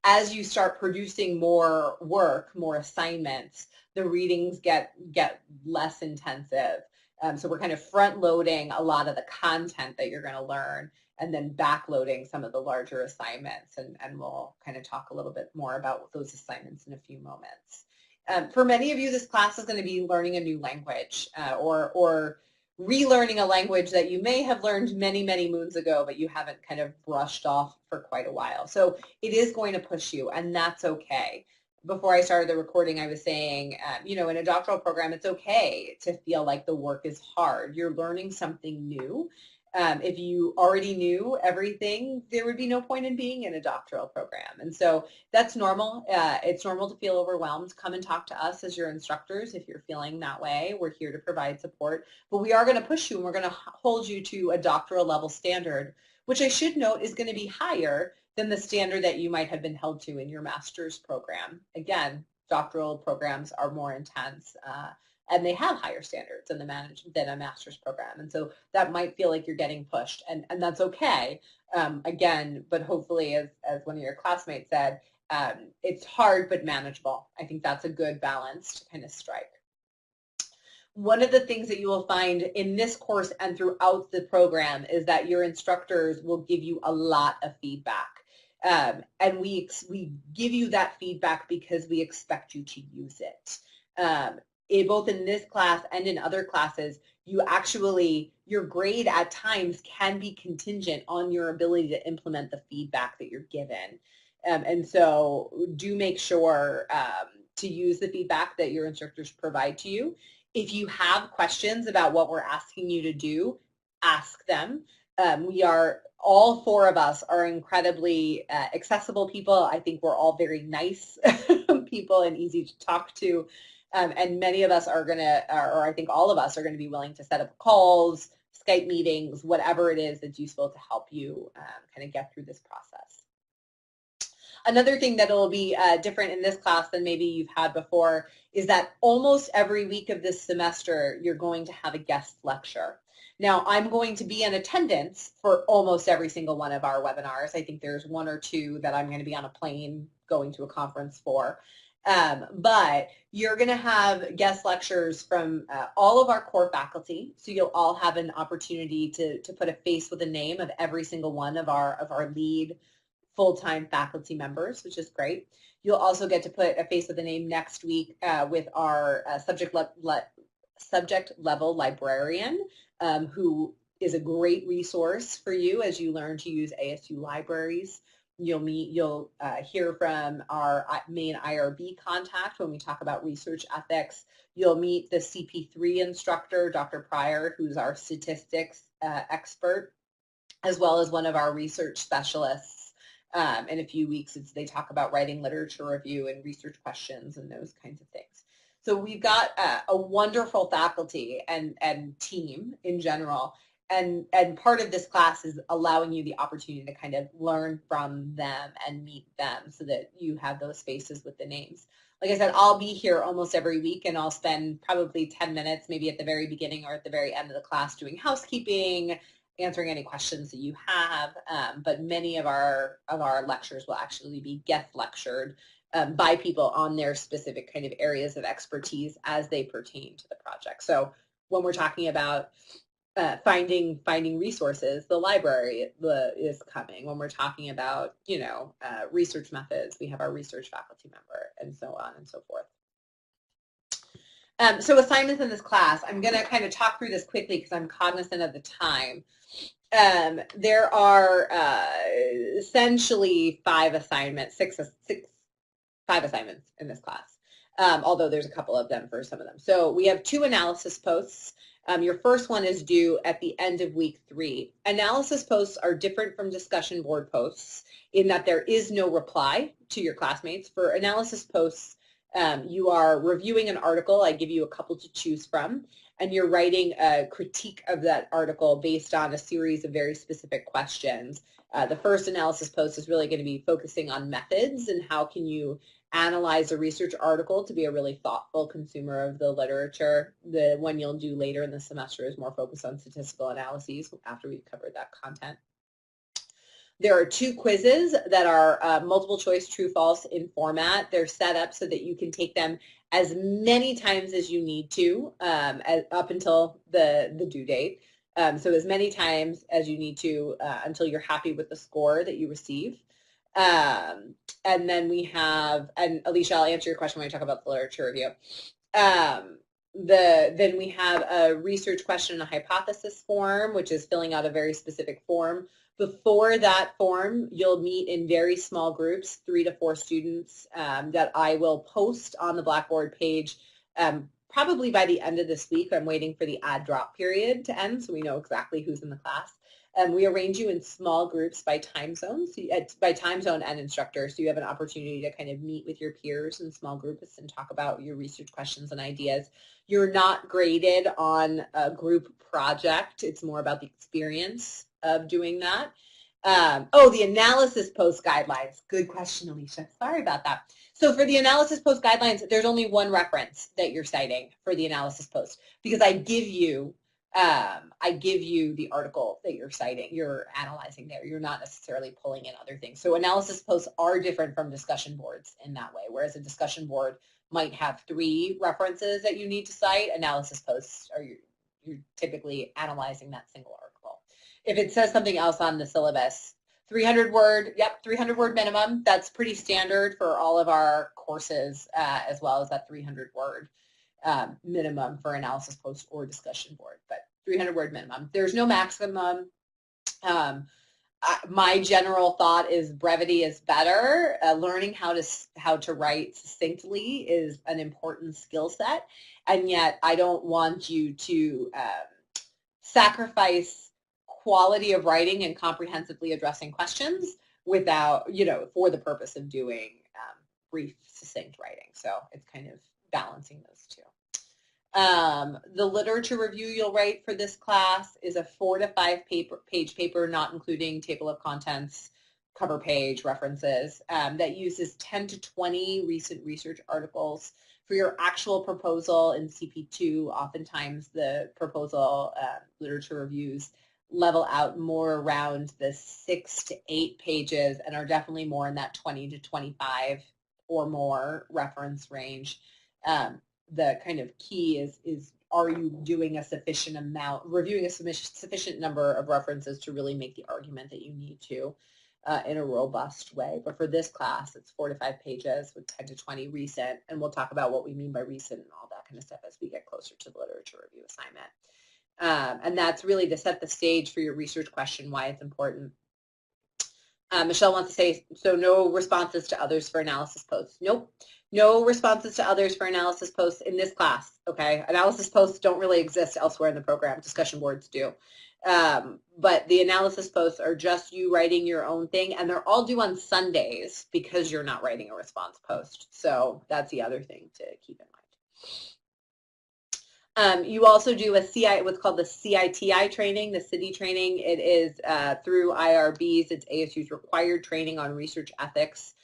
As you start producing more work, more assignments, the readings get less intensive. So we're kind of front-loading a lot of the content that you're going to learn and then back-loading some of the larger assignments. And we'll kind of talk a little bit more about those assignments in a few moments. For many of you, this class is going to be learning a new language or relearning a language that you may have learned many, many moons ago, but you haven't kind of brushed off for quite a while. So it is going to push you, and that's okay. Before I started the recording, I was saying, in a doctoral program, it's okay to feel like the work is hard. You're learning something new. If you already knew everything, there would be no point in being in a doctoral program. And so that's normal. It's normal to feel overwhelmed. Come and talk to us as your instructors if you're feeling that way. We're here to provide support. But we are going to push you, and we're going to hold you to a doctoral level standard, which I should note is going to be higher than the standard that you might have been held to in your master's program. Again, doctoral programs are more intense. And they have higher standards than a master's program. And so that might feel like you're getting pushed, and that's okay. Again, but hopefully, as one of your classmates said, it's hard but manageable. I think that's a good balance to kind of strike. One of the things that you will find in this course and throughout the program is that your instructors will give you a lot of feedback. And we give you that feedback because we expect you to use it. Both in this class and in other classes, your grade at times can be contingent on your ability to implement the feedback that you're given. And so do make sure to use the feedback that your instructors provide to you. If you have questions about what we're asking you to do, ask them. All four of us are incredibly accessible people. I think we're all very nice people and easy to talk to. And many of us are going to, or I think all of us are going to be willing to set up calls, Skype meetings, whatever it is that's useful to help you kind of get through this process. Another thing that will be different in this class than maybe you've had before is that almost every week of this semester, you're going to have a guest lecture. Now, I'm going to be in attendance for almost every single one of our webinars. I think there's one or two that I'm going to be on a plane going to a conference for. But you're going to have guest lectures from all of our core faculty, so you'll all have an opportunity to put a face with a name of every single one of our lead full-time faculty members, which is great. You'll also get to put a face with a name next week with our subject level librarian, who is a great resource for you as you learn to use ASU libraries. You'll hear from our main IRB contact when we talk about research ethics. You'll meet the CP3 instructor, Dr. Pryor, who's our statistics expert, as well as one of our research specialists. In a few weeks, they talk about writing literature review and research questions and those kinds of things. So we've got a wonderful faculty and team in general. And part of this class is allowing you the opportunity to kind of learn from them and meet them so that you have those faces with the names. Like I said, I'll be here almost every week, and I'll spend probably 10 minutes, maybe at the very beginning or at the very end of the class, doing housekeeping, answering any questions that you have. But many of our lectures will actually be guest lectured by people on their specific kind of areas of expertise as they pertain to the project. So when we're talking about finding resources, the library is coming. When we're talking about, research methods, we have our research faculty member, and so on and so forth. So assignments in this class, I'm going to kind of talk through this quickly because I'm cognizant of the time. There are essentially five assignments in this class, although there's a couple of them for some of them. So we have 2 analysis posts. Your first one is due at the end of week 3. Analysis posts are different from discussion board posts in that there is no reply to your classmates. For analysis posts, you are reviewing an article. I give you a couple to choose from, and you're writing a critique of that article based on a series of very specific questions. The first analysis post is really going to be focusing on methods and how can you analyze a research article to be a really thoughtful consumer of the literature. The one you'll do later in the semester is more focused on statistical analyses after we've covered that content. There are 2 quizzes that are multiple choice true false in format. They're set up so that you can take them as many times as you need to up until the due date. So as many times as you need to until you're happy with the score that you receive. And then we have, and Alicia, I'll answer your question when I talk about the literature review. Then we have a research question and a hypothesis form, which is filling out a very specific form. Before that form, you'll meet in very small groups, 3 to 4 students that I will post on the Blackboard page probably by the end of this week. I'm waiting for the add drop period to end so we know exactly who's in the class. We arrange you in small groups by time zone, by time zone and instructor, so you have an opportunity to kind of meet with your peers in small groups and talk about your research questions and ideas. You're not graded on a group project. It's more about the experience of doing that. The analysis post guidelines. Good question, Alicia. Sorry about that. So for the analysis post guidelines, there's only one reference that you're citing for the analysis post because I give you the article that you're citing, you're analyzing there. You're not necessarily pulling in other things. So analysis posts are different from discussion boards in that way, whereas a discussion board might have 3 references that you need to cite. Analysis posts are you're typically analyzing that single article. If it says something else on the syllabus, 300 word minimum. That's pretty standard for all of our courses as well as that 300 word. minimum for analysis post or discussion board, but 300-word minimum. There's no maximum. My general thought is brevity is better. Learning how to write succinctly is an important skill set, and yet I don't want you to sacrifice quality of writing and comprehensively addressing questions without, for the purpose of doing brief, succinct writing. So it's kind of balancing those two. The literature review you'll write for this class is a 4 to 5 page paper, not including table of contents, cover page, references, that uses 10 to 20 recent research articles. For your actual proposal in CP2, oftentimes the proposal literature reviews level out more around the 6 to 8 pages and are definitely more in that 20 to 25 or more reference range. The kind of key is are you doing a sufficient amount, reviewing a sufficient number of references to really make the argument that you need to in a robust way. But for this class, it's 4 to 5 pages with 10 to 20 recent, and we'll talk about what we mean by recent and all that kind of stuff as we get closer to the literature review assignment. And that's really to set the stage for your research question, why it's important. Michelle wants to say, so no responses to others for analysis posts. Nope. No responses to others for analysis posts in this class, okay? Analysis posts don't really exist elsewhere in the program. Discussion boards do. But the analysis posts are just you writing your own thing, and they're all due on Sundays because you're not writing a response post. So that's the other thing to keep in mind. You also do what's called the CITI training, the CITI training. It is through IRBs. It's ASU's required training on research ethics.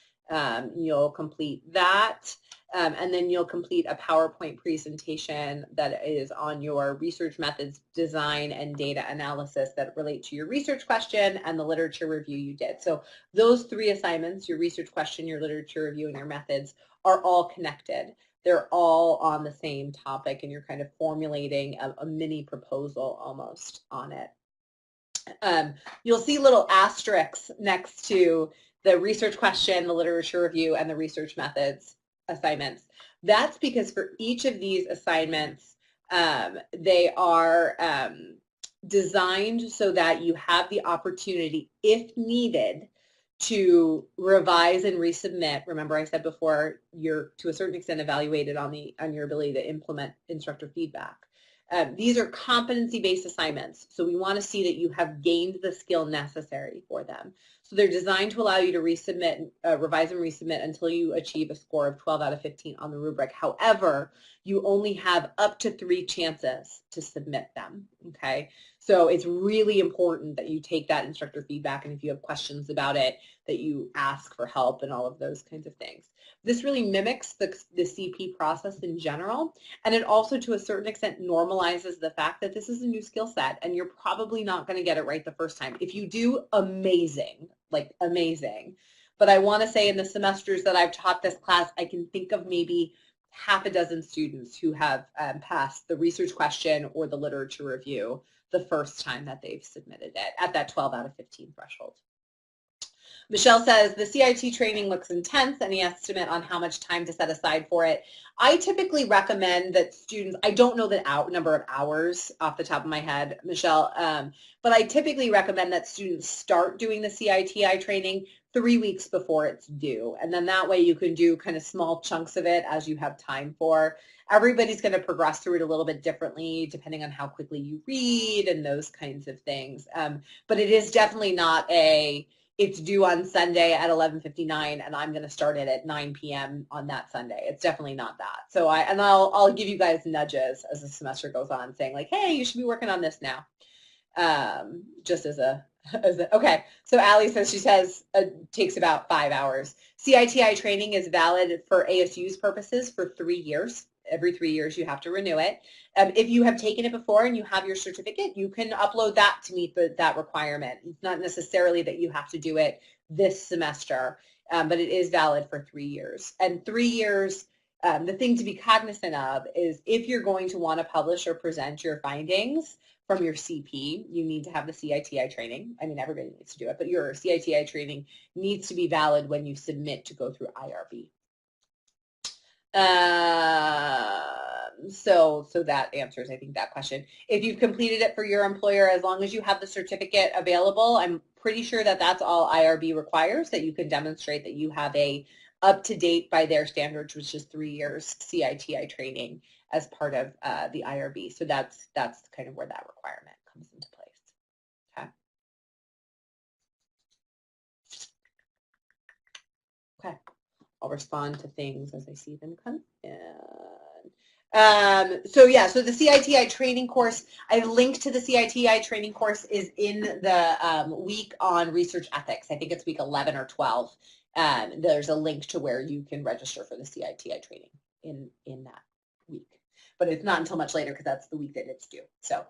You'll complete that, and then you'll complete a PowerPoint presentation that is on your research methods, design, and data analysis that relate to your research question and the literature review you did. So those 3 assignments, your research question, your literature review, and your methods, are all connected. They're all on the same topic, and you're kind of formulating a mini proposal almost on it. You'll see little asterisks next to the research question, the literature review, and the research methods assignments. That's because for each of these assignments, they are designed so that you have the opportunity, if needed, to revise and resubmit. Remember, I said before, you're to a certain extent evaluated on your ability to implement instructor feedback. These are competency-based assignments, so we want to see that you have gained the skill necessary for them. So they're designed to allow you to resubmit, revise and resubmit until you achieve a score of 12 out of 15 on the rubric. However, you only have up to 3 chances to submit them, okay? So it's really important that you take that instructor feedback, and if you have questions about it, that you ask for help and all of those kinds of things. This really mimics the CP process in general, and it also, to a certain extent, normalizes the fact that this is a new skill set, and you're probably not going to get it right the first time. If you do, amazing, like amazing. But I want to say in the semesters that I've taught this class, I can think of maybe half a dozen students who have passed the research question or the literature review the first time that they've submitted it at that 12 out of 15 threshold. Michelle says, the CIT training looks intense. Any estimate on how much time to set aside for it? I typically recommend that students, I don't know the number of hours off the top of my head, Michelle, but I typically recommend that students start doing the CITI training 3 weeks before it's due. And then that way you can do kind of small chunks of it as you have time for. Everybody's going to progress through it a little bit differently depending on how quickly you read and those kinds of things. But it is definitely not it's due on Sunday at 11:59 and I'm going to start it at 9 p.m. on that Sunday. It's definitely not that. So I'll give you guys nudges as the semester goes on saying like, hey, you should be working on this now. Just okay. So Allie says she takes about 5 hours. CITI training is valid for ASU's purposes for 3 years. Every 3 years you have to renew it. If you have taken it before and you have your certificate, you can upload that to meet that requirement. It's not necessarily that you have to do it this semester, but it is valid for 3 years. And 3 years, the thing to be cognizant of is if you're going to want to publish or present your findings from your CP, you need to have the CITI training. I mean, everybody needs to do it, but your CITI training needs to be valid when you submit to go through IRB. So that answers, I think, that question. If you've completed it for your employer, as long as you have the certificate available, I'm pretty sure that that's all IRB requires, that you can demonstrate that you have a up-to-date by their standards, which is 3 years CITI training as part of the IRB. So that's kind of where that requirement comes into place. Okay. Okay. I'll respond to things as I see them come in. So yeah, so the CITI training course, I've linked to the CITI training course is in the week on research ethics. I think it's week 11 or 12. There's a link to where you can register for the CITI training in that week. But it's not until much later because that's the week that it's due. So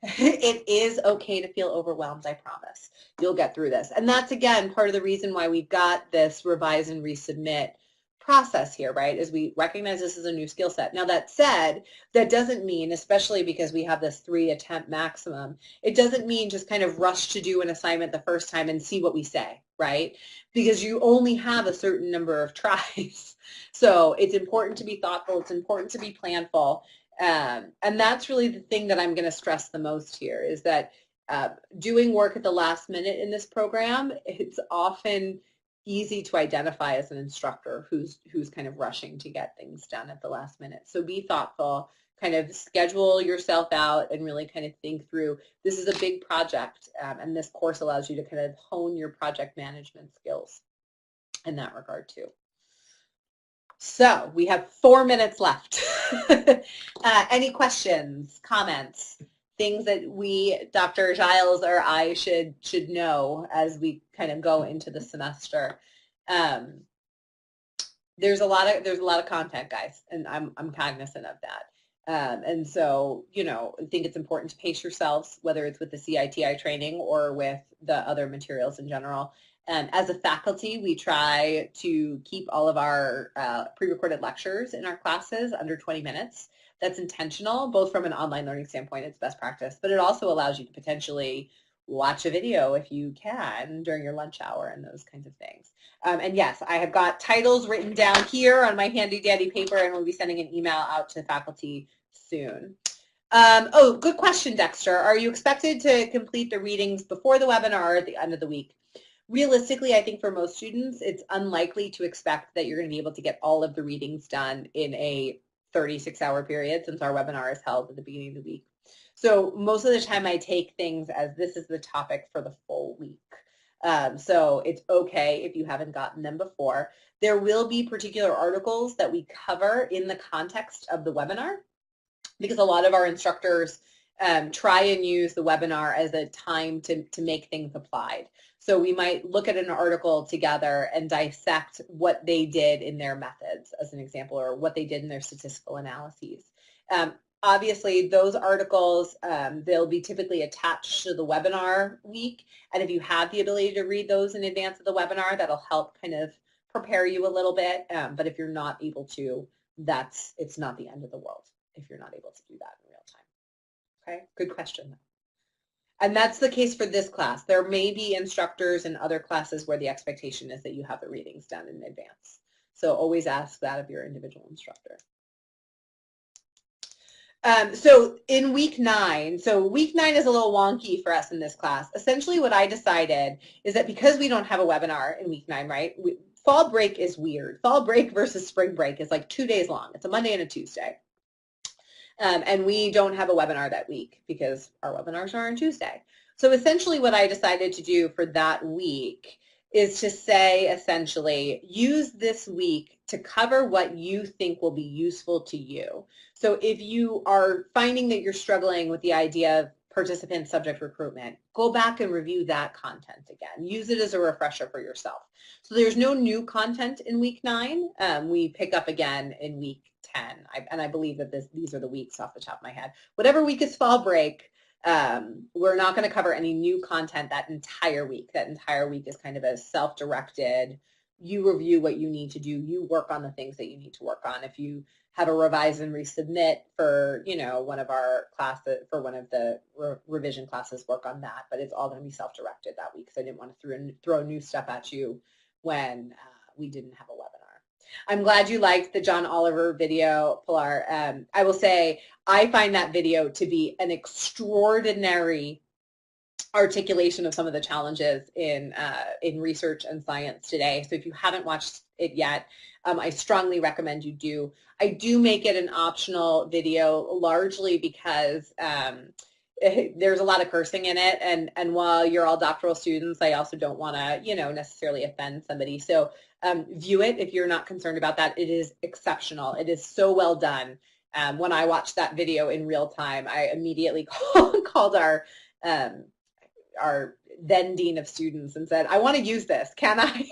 it is okay to feel overwhelmed, I promise. You'll get through this. And that's, again, part of the reason why we've got this revise and resubmit process here, right, is we recognize this is a new skill set. Now, that said, that doesn't mean, especially because we have this 3 attempt maximum, it doesn't mean just kind of rush to do an assignment the first time and see what we say, right? Because you only have a certain number of tries. So it's important to be thoughtful. It's important to be planful. And that's really the thing that I'm going to stress the most here is that doing work at the last minute in this program, it's often easy to identify as an instructor who's kind of rushing to get things done at the last minute. So be thoughtful, kind of schedule yourself out and really kind of think through, this is a big project, and this course allows you to kind of hone your project management skills in that regard too. So we have 4 minutes left. Any questions, comments, things that we, Dr. Giles or I, should know as we kind of go into the semester? There's a lot of content, guys, and I'm cognizant of that. And so, you know, I think it's important to pace yourselves, whether it's with the CITI training or with the other materials in general. As a faculty, we try to keep all of our pre-recorded lectures in our classes under 20 minutes. That's intentional, both from an online learning standpoint, it's best practice, but it also allows you to potentially watch a video if you can during your lunch hour and those kinds of things. And yes, I have got titles written down here on my handy dandy paper, and we'll be sending an email out to faculty soon. Oh, good question, Dexter. Are you expected to complete the readings before the webinar or at the end of the week? Realistically, I think for most students, it's unlikely to expect that you're going to be able to get all of the readings done in a 36-hour period, since our webinar is held at the beginning of the week. So most of the time I take things as this is the topic for the full week. So it's okay if you haven't gotten them before. There will be particular articles that we cover in the context of the webinar, because a lot of our instructors try and use the webinar as a time to make things applied. So we might look at an article together and dissect what they did in their methods, as an example, or what they did in their statistical analyses. Obviously, those articles, they'll be typically attached to the webinar week, and if you have the ability to read those in advance of the webinar, that'll help kind of prepare you a little bit. But if you're not able to, it's not the end of the world if you're not able to do that in real time. Okay, good question. And that's the case for this class. There may be instructors in other classes where the expectation is that you have the readings done in advance. So always ask that of your individual instructor. So in week 9, so week 9 is a little wonky for us in this class. Essentially what I decided is that because we don't have a webinar in week 9, right, fall break is weird. Fall break versus spring break is like 2 days long. It's a Monday and a Tuesday. And we don't have a webinar that week because our webinars are on Tuesday. So essentially what I decided to do for that week is to say, essentially, use this week to cover what you think will be useful to you. So if you are finding that you're struggling with the idea of participant subject recruitment, go back and review that content again. Use it as a refresher for yourself. So there's no new content in week 9. We pick up again in week 10. And I believe that these are the weeks off the top of my head. Whatever week is fall break, we're not going to cover any new content that entire week. That entire week is kind of a self-directed, you review what you need to do, you work on the things that you need to work on. If you have a revise and resubmit for, you know, one of our classes, for one of the revision classes, work on that. But it's all going to be self-directed that week because I didn't want to throw new stuff at you when we didn't have a webinar. I'm glad you liked the John Oliver video, Pilar. I will say I find that video to be an extraordinary articulation of some of the challenges in research and science today. So if you haven't watched it yet, I strongly recommend you do. I do make it an optional video largely because there's a lot of cursing in it, and while you're all doctoral students, I also don't want to, you know, necessarily offend somebody. So view it if you're not concerned about that. It is exceptional. It is so well done. When I watched that video in real time, I immediately called our then dean of students and said, I want to use this. Can I?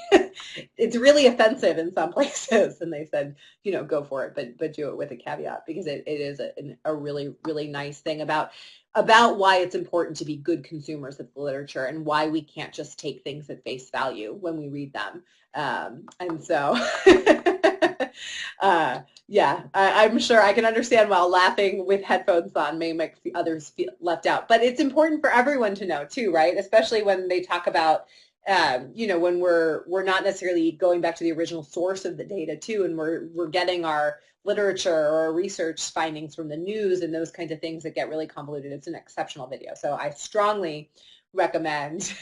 It's really offensive in some places. And they said, you know, go for it, but do it with a caveat, because it is a really, really nice thing about why it's important to be good consumers of the literature and why we can't just take things at face value when we read them. And so, yeah, I'm sure I can understand why laughing with headphones on may make the others feel left out. But it's important for everyone to know too, right? Especially when they talk about, you know, when we're not necessarily going back to the original source of the data too, and we're getting our literature or our research findings from the news and those kinds of things that get really convoluted. It's an exceptional video. So I strongly recommend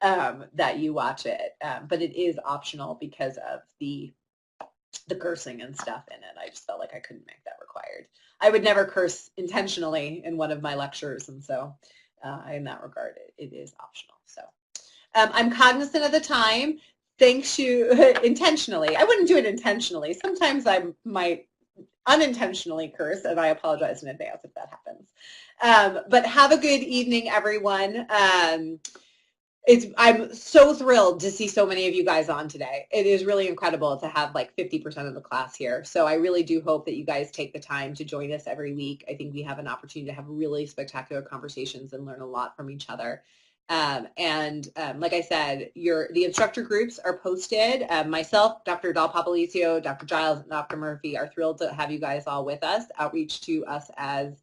that you watch it, but it is optional because of the cursing and stuff in it. I just felt like I couldn't make that required. I would never curse intentionally in one of my lectures, and so in that regard, it is optional. So I'm cognizant of the time. Thanks you intentionally. I wouldn't do it intentionally. Sometimes I might unintentionally curse, and I apologize in advance if that happens. But have a good evening, everyone. I'm so thrilled to see so many of you guys on today. It is really incredible to have like 50% of the class here. So I really do hope that you guys take the time to join us every week. I think we have an opportunity to have really spectacular conversations and learn a lot from each other. Like I said, the instructor groups are posted. Myself, Dr. Dahl Papolicio, Dr. Giles, and Dr. Murphy are thrilled to have you guys all with us. Outreach to us as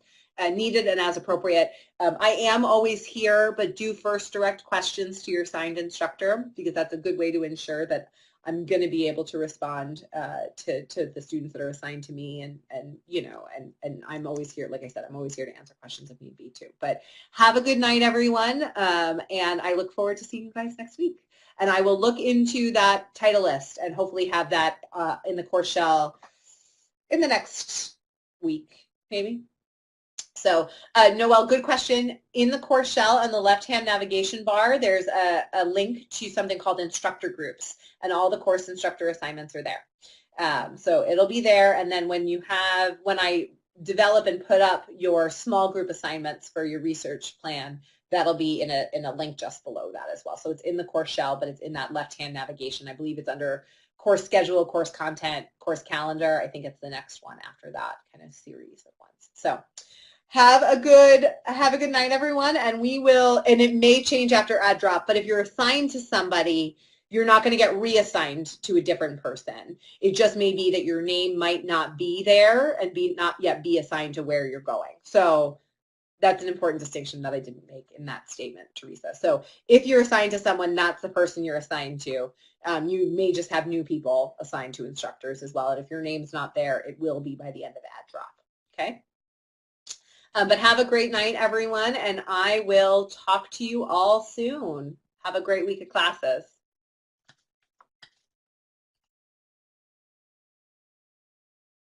needed and as appropriate. I am always here, but do first direct questions to your assigned instructor, because that's a good way to ensure that I'm going to be able to respond to the students that are assigned to me, and you know, and I'm always here. Like I said, I'm always here to answer questions if need be too. But have a good night, everyone, and I look forward to seeing you guys next week. And I will look into that title list and hopefully have that in the course shell in the next week, maybe. So Noelle, good question. In the course shell on the left-hand navigation bar, there's a link to something called instructor groups, and all the course instructor assignments are there. So it'll be there, and then when I develop and put up your small group assignments for your research plan, that'll be in a link just below that as well. So it's in the course shell, but it's in that left-hand navigation. I believe it's under course schedule, course content, course calendar. I think it's the next one after that kind of series of ones. So have a good night, everyone, and and it may change after add drop, but if you're assigned to somebody, you're not going to get reassigned to a different person. It just may be that your name might not be there and not yet be assigned to where you're going. So that's an important distinction that I didn't make in that statement, Teresa. So if you're assigned to someone, that's the person you're assigned to. You may just have new people assigned to instructors as well, and if your name's not there, it will be by the end of add drop, okay? But have a great night, everyone, and I will talk to you all soon. Have a great week of classes.